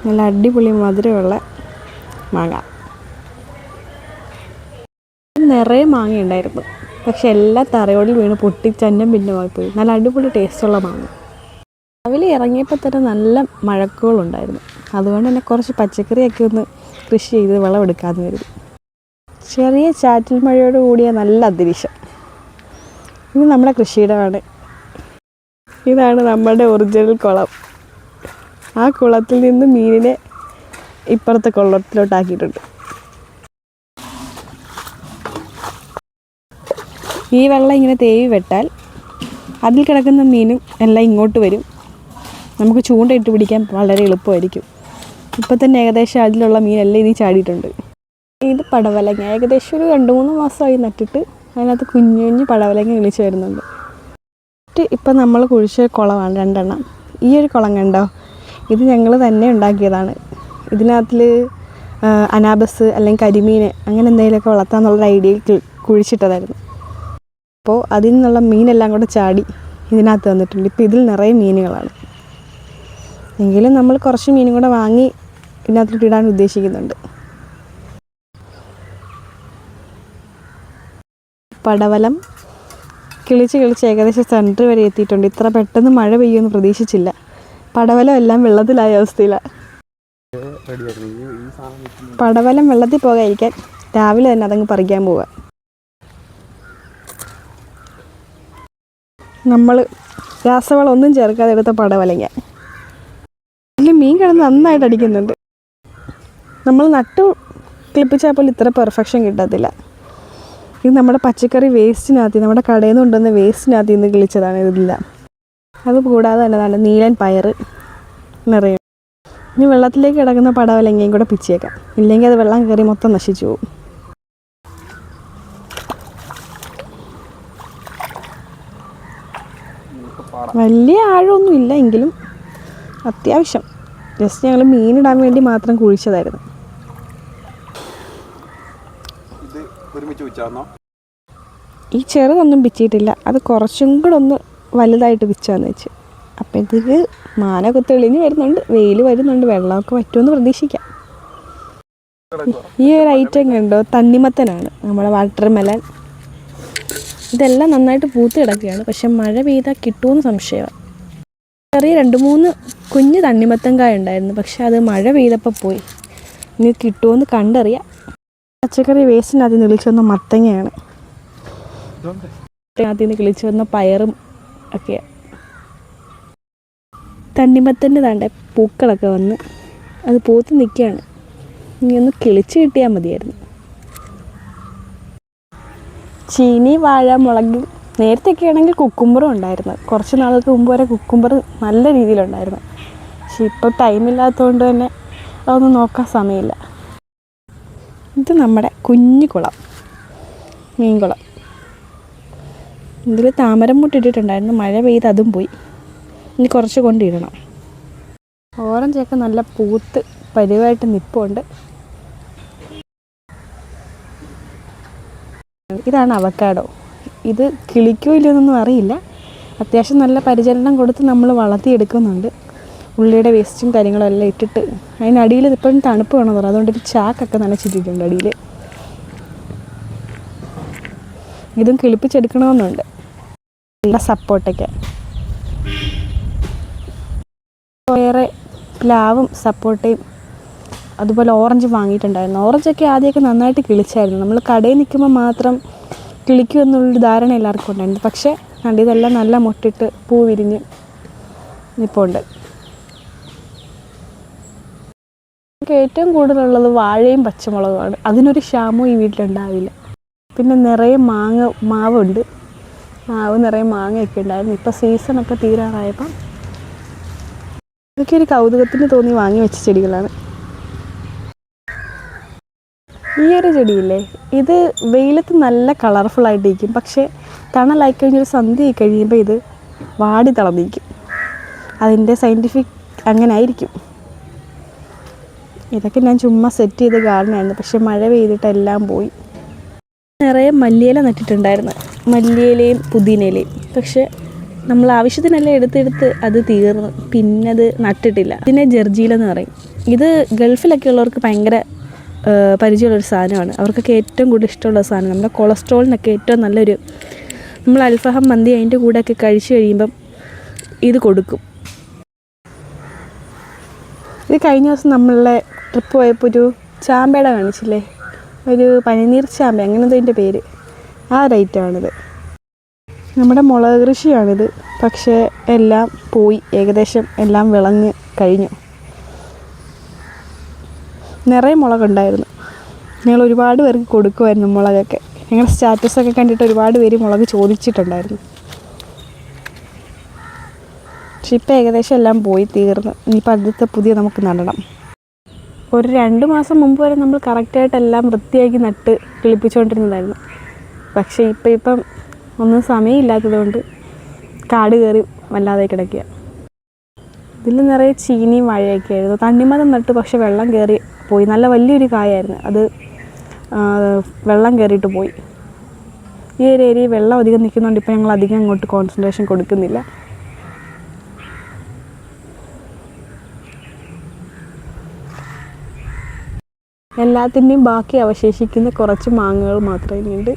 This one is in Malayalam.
നല്ല അടിപൊളി മധുരമുള്ള മാങ്ങ. നിറയെ മാങ്ങ ഉണ്ടായിരുന്നു, പക്ഷെ എല്ലാം തറയോടിൽ വീണ് പൊട്ടി ചന്നം ഭിന്നമായിപ്പോയി. നല്ല അടിപൊളി ടേസ്റ്റുള്ള മാങ്ങ. രാവിലെ ഇറങ്ങിയപ്പോൾ തന്നെ നല്ല മഴക്കോളുണ്ടായിരുന്നു. അതുകൊണ്ട് തന്നെ കുറച്ച് പച്ചക്കറിയൊക്കെ ഒന്ന് കൃഷി ചെയ്ത് വിളവെടുക്കാമെന്ന് കരുതി. ചെറിയ ചാറ്റൽ മഴയോട് കൂടിയ നല്ല അന്തരീക്ഷം. ഇത് നമ്മുടെ കൃഷിയിടമാണ്. ഇതാണ് നമ്മുടെ ഒറിജിനൽ കുളം. ആ കുളത്തിൽ നിന്ന് മീനിനെ ഇപ്പുറത്തെ കുളത്തിലോട്ടാക്കിയിട്ടുണ്ട്. ഈ വെള്ളം ഇങ്ങനെ തേവി വെട്ടാൽ അതിൽ കിടക്കുന്ന മീനും എല്ലാം ഇങ്ങോട്ട് വരും. നമുക്ക് ചൂണ്ടയിട്ട് പിടിക്കാൻ വളരെ എളുപ്പമായിരിക്കും. ഇപ്പം തന്നെ ഏകദേശം അതിലുള്ള മീനെല്ലാം ഇതിൽ ചാടിയിട്ടുണ്ട്. ഇത് പടവലങ്ങ. ഏകദേശം ഒരു 2-3 മാസമായി നട്ടിട്ട് അതിനകത്ത് കുഞ്ഞു കുഞ്ഞു പടവലങ്ങ കിളിച്ച് വരുന്നുണ്ട്. ഇപ്പം നമ്മൾ കുഴിച്ച കുളമാണ് 2 എണ്ണം. ഈ ഒരു കുളം കണ്ടോ, ഇത് ഞങ്ങൾ തന്നെ ഉണ്ടാക്കിയതാണ്. ഇതിനകത്തിൽ അനാബസ് അല്ലെങ്കിൽ കരിമീൻ അങ്ങനെ എന്തെങ്കിലുമൊക്കെ വളർത്താമെന്നുള്ള ഐഡിയയിൽ കുഴിച്ചിട്ടതായിരുന്നു. അപ്പോൾ അതിൽ നിന്നുള്ള മീനെല്ലാം കൂടെ ചാടി ഇതിനകത്ത് വന്നിട്ടുണ്ട്. ഇപ്പോൾ ഇതിൽ നിറയെ മീനുകളാണ്. എങ്കിലും നമ്മൾ കുറച്ച് മീനും കൂടെ വാങ്ങി ഇതിനകത്തോട്ട് ഇടാൻ ഉദ്ദേശിക്കുന്നുണ്ട്. പടവലം കിളിച്ച് ഏകദേശം സെൻറ്റർ വരെ എത്തിയിട്ടുണ്ട്. ഇത്ര പെട്ടെന്ന് മഴ പെയ്യുമെന്ന് പ്രതീക്ഷിച്ചില്ല. പടവലം എല്ലാം വെള്ളത്തിലായ അവസ്ഥയിലാണ്. പടവലം വെള്ളത്തിൽ പോകാതിരിക്കാൻ രാവിലെ തന്നെ അതങ്ങ് പറിക്കാൻ പോവുക. നമ്മൾ രാസവളം ഒന്നും ചേർക്കാതെ എടുത്ത പടവലങ്ങ. അതിൽ മീൻ കിടന്ന് നന്നായിട്ട് അടിക്കുന്നുണ്ട്. നമ്മൾ നട്ടു കിളിപ്പിച്ചാൽ പോലും ഇത്ര പെർഫെക്ഷൻ കിട്ടത്തില്ല. ഇത് നമ്മുടെ പച്ചക്കറി വേസ്റ്റിനകത്ത്, നമ്മുടെ കടയിൽ നിന്ന് കൊണ്ടുവന്ന വേസ്റ്റിനകത്ത് നിന്ന് കിളിച്ചതാണ് ഇതെല്ലാം. അതുകൂടാതെ തന്നെ നല്ല നീലൻ പയർ നിറയും. ഇനി വെള്ളത്തിലേക്ക് കിടക്കുന്ന പടവലങ്ങയും കൂടെ പിച്ചേക്കാം, ഇല്ലെങ്കിൽ അത് വെള്ളം കയറി മൊത്തം നശിച്ചു പോകും. വലിയ ആഴമൊന്നും ഇല്ല, എങ്കിലും അത്യാവശ്യം ജസ്റ്റ് ഞങ്ങൾ മീനിടാൻ വേണ്ടി മാത്രം കുഴിച്ചതായിരുന്നു. ഈ ചെറുതൊന്നും പിച്ചിയിട്ടില്ല, അത് കുറച്ചും കൂടെ ഒന്ന് വലുതായിട്ട് പിച്ചാന്ന് വെച്ച്. അപ്പോഴത്തേക്ക് മാനൊക്കെ തെളിഞ്ഞ് വരുന്നുണ്ട്, വെയിൽ വരുന്നുണ്ട്, വെള്ളമൊക്കെ പറ്റുമെന്ന് പ്രതീക്ഷിക്കാം. ഈ ഒരു ഐറ്റം കണ്ടോ, തണ്ണിമത്തനാണ്, നമ്മുടെ വാട്ടർ മെലൺ. ഇതെല്ലാം നന്നായിട്ട് പൂത്ത് കിടക്കുകയാണ്, പക്ഷെ മഴ പെയ്താൽ കിട്ടുമെന്ന് സംശയമാണ്. ചെറിയ 2-3 കുഞ്ഞ് തണ്ണിമത്തൻ കായ ഉണ്ടായിരുന്നു, പക്ഷെ അത് മഴ പെയ്തപ്പോൾ പോയി. ഇനി കിട്ടുമെന്ന് കണ്ടറിയാം. പച്ചക്കറി വേസ്റ്റിനകത്ത് നിന്ന് കിളിച്ച് വന്ന മത്തങ്ങയാണ്, അതിനകത്ത് നിന്ന് കിളിച്ച് വന്ന പയറും ഒക്കെയാണ്. തണ്ണിമത്തൻ്റെ താണ്ടെ പൂക്കളൊക്കെ വന്ന് അത് പൂത്ത് നിൽക്കുകയാണ്. ഇനി ഒന്ന് കിളിച്ച് കിട്ടിയാൽ മതിയായിരുന്നു. ചീനി, വാഴ, മുളക്. നേരത്തെയൊക്കെ ആണെങ്കിൽ കുക്കുംബറും ഉണ്ടായിരുന്നു. കുറച്ച് നാൾക്ക് മുമ്പ് വരെ കുക്കുംബർ നല്ല രീതിയിലുണ്ടായിരുന്നു. പക്ഷെ ഇപ്പോൾ ടൈമില്ലാത്തതുകൊണ്ട് തന്നെ അതൊന്നും നോക്കാൻ സമയമില്ല. ഇത് നമ്മുടെ കുഞ്ഞു കുളം, മീൻകുളം. ഇതിൽ താമരം മുട്ടിട്ടിട്ടുണ്ടായിരുന്നു, മഴ പെയ്ത് അതും പോയി. ഇനി കുറച്ച് കൊണ്ടിടണം. ഓറഞ്ചൊക്കെ നല്ല പൂത്ത് പരുവായിട്ട് നിൽപ്പുണ്ട്. ഇതാണ് അവക്കാഡോ. ഇത് കിളിക്കോ ഇല്ലയെന്നൊന്നും അറിയില്ല. അത്യാവശ്യം നല്ല പരിചരണം കൊടുത്ത് നമ്മൾ വളർത്തിയെടുക്കുന്നുണ്ട്. ഉള്ളിയുടെ വേസ്റ്റും കാര്യങ്ങളും എല്ലാം ഇട്ടിട്ട് അതിനടിയിൽ ഇപ്പോഴും തണുപ്പ് വേണമെന്ന് പറഞ്ഞു, അതുകൊണ്ട് ഒരു ചാക്കൊക്കെ നനച്ചിട്ടിട്ടുണ്ട് അടിയിൽ. ഇതും കിളിപ്പിച്ചെടുക്കണമെന്നുണ്ട്. നല്ല സപ്പോർട്ടൊക്കെ വേറെ പ്ലാവും സപ്പോർട്ടയും അതുപോലെ ഓറഞ്ച് വാങ്ങിയിട്ടുണ്ടായിരുന്നു. ഓറഞ്ചൊക്കെ ആദ്യമൊക്കെ നന്നായിട്ട് കിളിച്ചായിരുന്നു. നമ്മൾ കടയിൽ നിൽക്കുമ്പോൾ മാത്രം കിളിക്കും എന്നുള്ളൊരു ധാരണ എല്ലാവർക്കും ഉണ്ടായിരുന്നു. പക്ഷേ ഇതെല്ലാം നല്ല മുട്ടിട്ട് പൂ വിരിഞ്ഞ് നിൽപ്പുണ്ട്. നമുക്ക് ഏറ്റവും കൂടുതലുള്ളത് വാഴയും പച്ചമുളകുമാണ്. അതിനൊരു ക്ഷാമവും ഈ വീട്ടിലുണ്ടാവില്ല. പിന്നെ നിറയെ മാവുണ്ട്. മാവ് നിറയെ മാങ്ങയൊക്കെ ഉണ്ടായിരുന്നു. ഇപ്പോൾ സീസണൊക്കെ തീരാറായപ്പം ഇതൊക്കെ ഒരു കൗതുകത്തിന് തോന്നി വാങ്ങി വെച്ച ചെടികളാണ്. ഈ ഒരു ചെടിയില്ലേ, ഇത് വെയിലത്ത് നല്ല കളർഫുള്ളായിട്ടിരിക്കും. പക്ഷേ തണലായി കഴിഞ്ഞൊരു സന്ധ്യ ആയി കഴിയുമ്പോൾ ഇത് വാടി തളർന്നിരിക്കും. അതിൻ്റെ സയൻറ്റിഫിക് അങ്ങനെ ആയിരിക്കും. ഇതൊക്കെ ഞാൻ ചുമ്മാ സെറ്റ് ചെയ്ത് ഗാർഡനായിരുന്നു, പക്ഷെ മഴ പെയ്തിട്ട് എല്ലാം പോയി. നിറയെ മല്ലിയില നട്ടിട്ടുണ്ടായിരുന്നു, മല്ലിയിലയും പുതിനയിലയും. പക്ഷേ നമ്മൾ ആവശ്യത്തിനെല്ലാം എടുത്തെടുത്ത് അത് തീർന്നു, പിന്നെ അത് നട്ടിട്ടില്ല. ഇതിനെ ജർജീലെന്ന് പറയും. ഇത് ഗൾഫിലൊക്കെ ഉള്ളവർക്ക് ഭയങ്കര പരിചയമുള്ളൊരു സാധനമാണ്. അവർക്കൊക്കെ ഏറ്റവും കൂടുതൽ ഇഷ്ടമുള്ള സാധനം. നമ്മുടെ കൊളസ്ട്രോളിനൊക്കെ ഏറ്റവും നല്ലൊരു, നമ്മൾ അൽഫഹം മന്തി അതിൻ്റെ കൂടെയൊക്കെ കഴിച്ച് കഴിയുമ്പം ഇത് കൊടുക്കും. ഇത് കഴിഞ്ഞ ദിവസം നമ്മളുടെ ട്രിപ്പ് പോയപ്പോൾ ഒരു ചാമ്പയുടെ കാണിച്ചില്ലേ, ഒരു പനിനീർ ചാമ്പ അങ്ങനത്തെ അതിൻ്റെ പേര്, ആ റേറ്റാണിത്. നമ്മുടെ മുളക് കൃഷിയാണിത്. പക്ഷേ എല്ലാം പോയി, ഏകദേശം എല്ലാം വിളഞ്ഞ് കഴിഞ്ഞു. നിറയെ മുളകുണ്ടായിരുന്നു. ഞങ്ങൾ ഒരുപാട് പേർക്ക് കൊടുക്കുമായിരുന്നു മുളകൊക്കെ. ഞങ്ങളുടെ സ്റ്റാറ്റസൊക്കെ കണ്ടിട്ട് ഒരുപാട് പേര് മുളക് ചോദിച്ചിട്ടുണ്ടായിരുന്നു. പക്ഷെ ഇപ്പോൾ ഏകദേശം എല്ലാം പോയി തീർന്നു. ഇനിയിപ്പോൾ അടുത്ത പുതിയ നമുക്ക് നടണം. ഒരു 2 മാസം മുമ്പ് വരെ നമ്മൾ കറക്റ്റായിട്ട് എല്ലാം വൃത്തിയാക്കി നട്ട് കിളിപ്പിച്ചുകൊണ്ടിരുന്നതായിരുന്നു. പക്ഷേ ഇപ്പം ഒന്നും സമയമില്ലാത്തതുകൊണ്ട് കാട് കയറി വല്ലാതെ കിടക്കുക. ഇതിൽ നിറയെ ചീനിയും വാഴയൊക്കെ ആയിരുന്നു. തണ്ണിമരം നട്ട് പക്ഷെ വെള്ളം കയറി പോയി. നല്ല വലിയൊരു കായായിരുന്നു, അത് വെള്ളം കയറിയിട്ട് പോയി. ഈ ഒരു ഏരിയയിൽ വെള്ളം അധികം നിൽക്കുന്നതുകൊണ്ട് ഇപ്പോൾ ഞങ്ങൾ അധികം അങ്ങോട്ട് കോൺസെൻട്രേഷൻ കൊടുക്കുന്നില്ല. എല്ലാത്തിൻ്റെയും ബാക്കി അവശേഷിക്കുന്ന കുറച്ച് മാങ്ങകൾ മാത്രമേ ഉണ്ട്.